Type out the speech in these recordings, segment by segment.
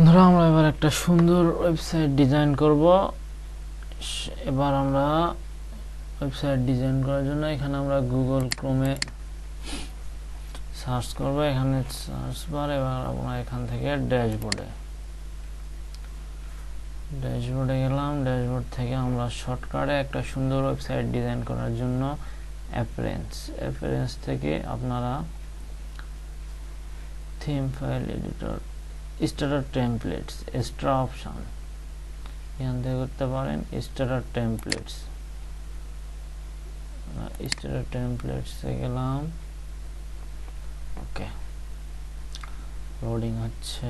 ধরো আমরা এবার একটা সুন্দর ওয়েবসাইট ডিজাইন করব। এবার আমরা ওয়েবসাইট ডিজাইন করার জন্য এখানে আমরা গুগল ক্রোমে সার্চ করব। এখানে সার্চ বার, এবার আমরা এখান থেকে ড্যাশবোর্ডে গেলাম। ড্যাশবোর্ড থেকে আমরা শর্টকাটে একটা সুন্দর ওয়েবসাইট ডিজাইন করার জন্য অ্যাপিয়ারেন্স থেকে আপনারা theme file editor starter templates extra option এখান থেকে করতে পারেন। স্টার্টার টেমপ্লেটসে গেলাম। ওকে, লোডিং হচ্ছে।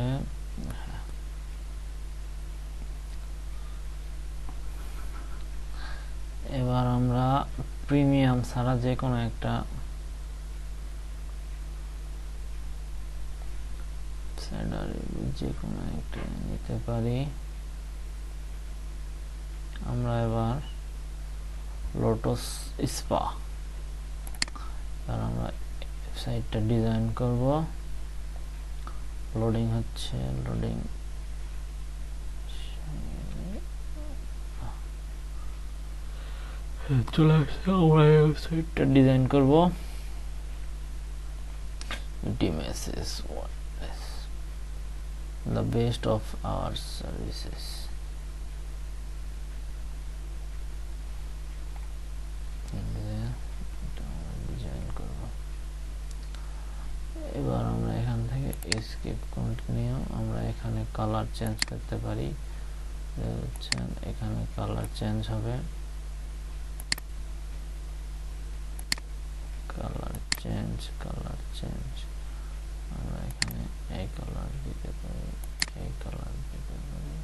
এবার আমরা প্রিমিয়াম ছাড়া যে কোনো একটা নিতে পারি। আমরা এবার লোটাস স্পা, এবার আমরা ওয়েবসাইটটা ডিজাইন করব। লোডিং হচ্ছে, লোডিং চলে আসছে। আমরা ওয়েবসাইটটা ডিজাইন করব। ডিমেসেস WordPress, the best of our services. Design করব। এবার আমরা এখান থেকে স্কিপ কন্টিনিউ, আমরা এখানে কালার চেঞ্জ করতে পারি। এখানে কালার চেঞ্জ হবে, কালার চেঞ্জ আমরা এখানে এই কালার দিতে পারি, এই কালার দিতে পারি।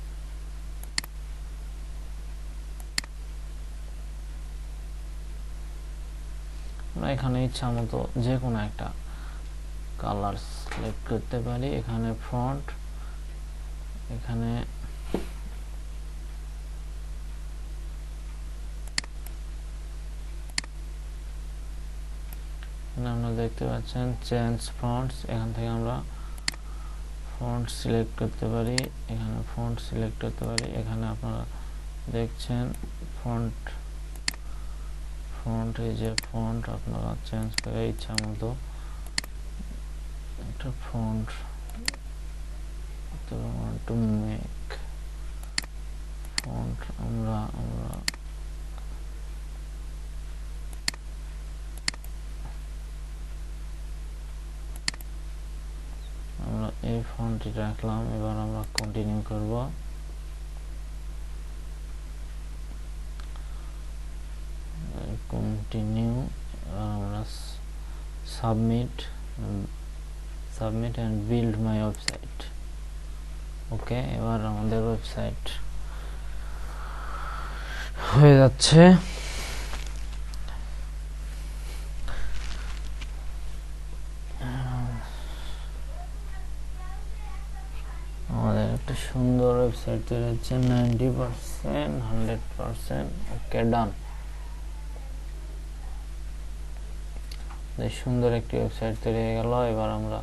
আমরা এখানে ইচ্ছা মতো যে কোনো একটা কালার সিলেক্ট করতে পারি। এখানে ফন্ট, এখানে আমরা দেখতে পাচ্ছেন চেঞ্জ ফন্টস। এখান থেকে আমরা ফন্ট সিলেক্ট করতে পারি, এখানে ফন্ট সিলেক্ট করতে পারি। এখানে আপনারা দেখছেন ফন্ট এই যে ফন্ট আপনারা চেঞ্জ করে ইচ্ছা মতো একটা ফন্ট টু মেক ফন্ট আমরা এই ফন্টটি রাখলাম। এবার আমরা কন্টিনিউ করব। আমরা submit and build my website. Okay, এবার আমাদের ওয়েবসাইট হয়ে যাচ্ছে। আমাদের একটা সুন্দর ওয়েবসাইট তৈরি হচ্ছে 90%, 100%। ওকে, ডান। সুন্দর একটি ওয়েবসাইট তৈরি হয়ে গেল। এবার আমরা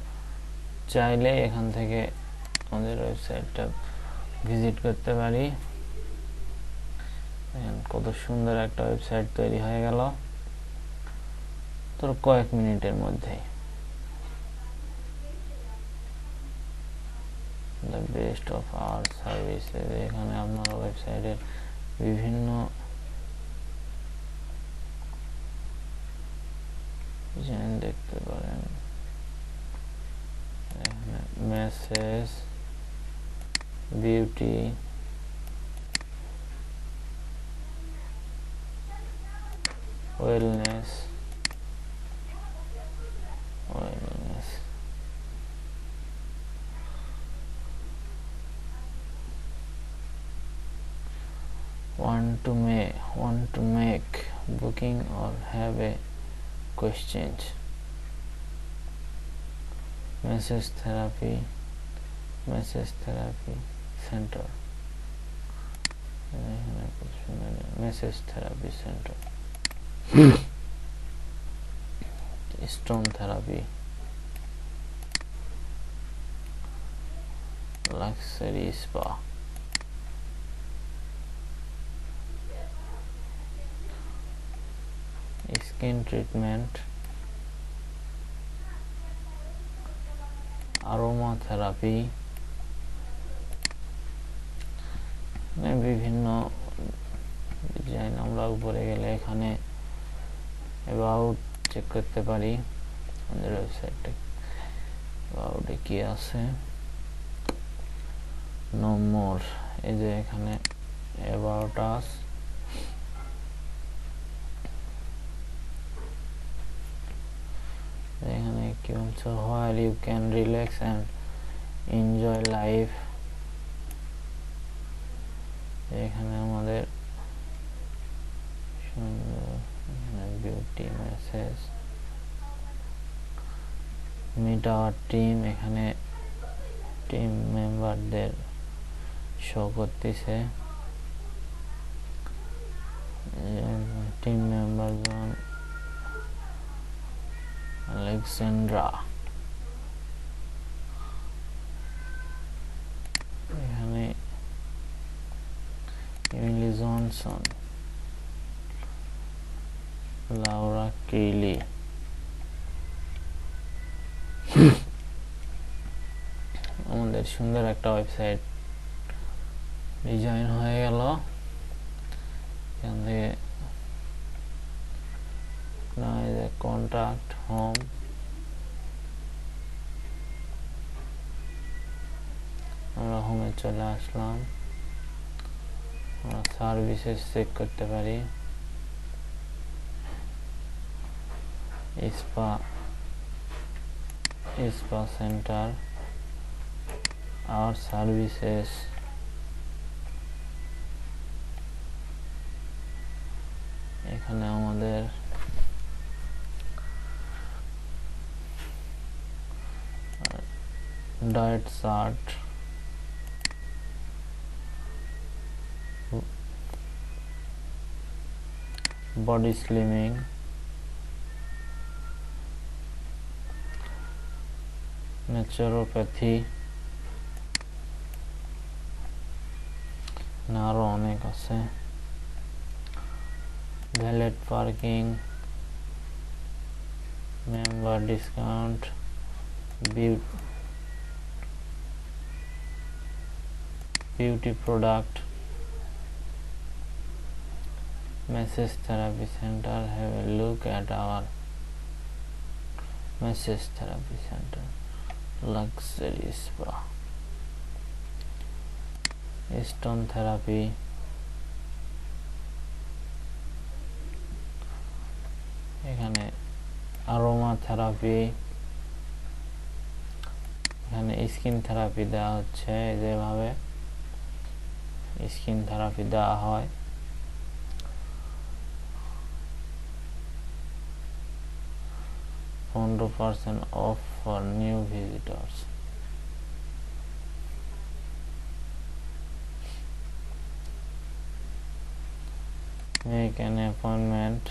চাইলে এখান থেকে আমাদের ওয়েবসাইটটা ভিজিট করতে পারি। কত সুন্দর একটা ওয়েবসাইট তৈরি হয়ে গেল তোর কয়েক মিনিটের মধ্যেই। the best of our services, এখানে আপনারা ওয়েবসাইটের বিভিন্ন ডিজাইন দেখতে পারেন। এখানে message, beauty, wellness, want to make booking or have a question, message therapy center, message therapy center, stone therapy, luxury spa. Skin treatment, aroma therapy, বিভিন্ন design. আমরা উপরে গেলে এখানে অ্যাবাউট চেক করতে পারি, আমাদের ওয়েবসাইটে অ্যাবাউটে কি আছে। নো মোর, এই যে এখানে অ্যাবাউট আস, এখানে কি বলছে, where you can relax and enjoy life. এখানে আমাদের সুন্দর beauty message, meet our team, এখানে টিম মেম্বারদের শো করতেছে। টিম মেম্বার জন আলেকজান্ড্রা, এখানে এমিলি জনসন, লাউরা কেলি। আমাদের সুন্দর একটা ওয়েবসাইট ডিজাইন হয়ে গেল। এখান থেকে কন্ট্যাক্ট হোম, আমরা হোমে চলে আসলাম। আমরা সার্ভিসেস চেক করতে পারি, স্পা সেন্টার, আওয়ার সার্ভিসেস, এখানে আমাদের diet chart, body slimming, naturopathy, আরো অনেক আছে। Valet parking, member discount, beauty product, massage therapy center. Have a look at our massage therapy center, luxury spa, stone therapy, এখানে aroma therapy, এখানে skin therapy দেওয়া হচ্ছে। যেভাবে স্কিন থেরাপি দেওয়া হয়, $15% off for new visitors. Make an appointment.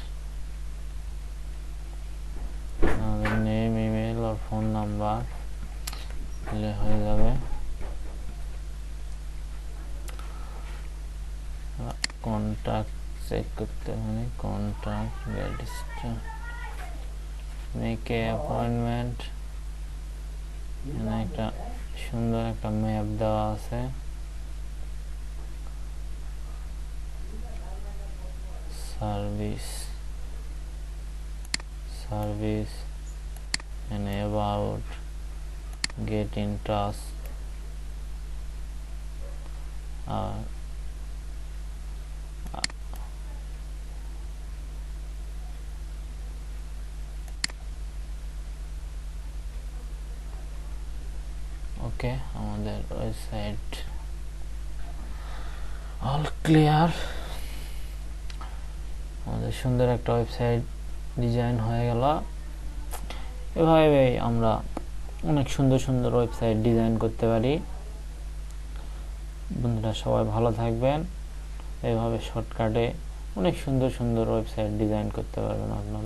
Name, email or phone number দিলে হয়ে যাবে। কন্ট্যাক্ট চেক করতে মানে contact register, make a appointment. এখানে একটা সুন্দর একটা ম্যাপ দেওয়া আছে। Service and about, get in touch, ওকে। আমাদের ওয়েবসাইট অল ক্লিয়ার। আমাদের সুন্দর একটা ওয়েবসাইট ডিজাইন হয়ে গেল। এভাবে আমরা অনেক সুন্দর সুন্দর ওয়েবসাইট ডিজাইন করতে পারি। বন্ধুরা সবাই ভালো থাকবেন। এভাবে শর্টকাটে অনেক সুন্দর সুন্দর ওয়েবসাইট ডিজাইন করতে পারবেন আপনারা।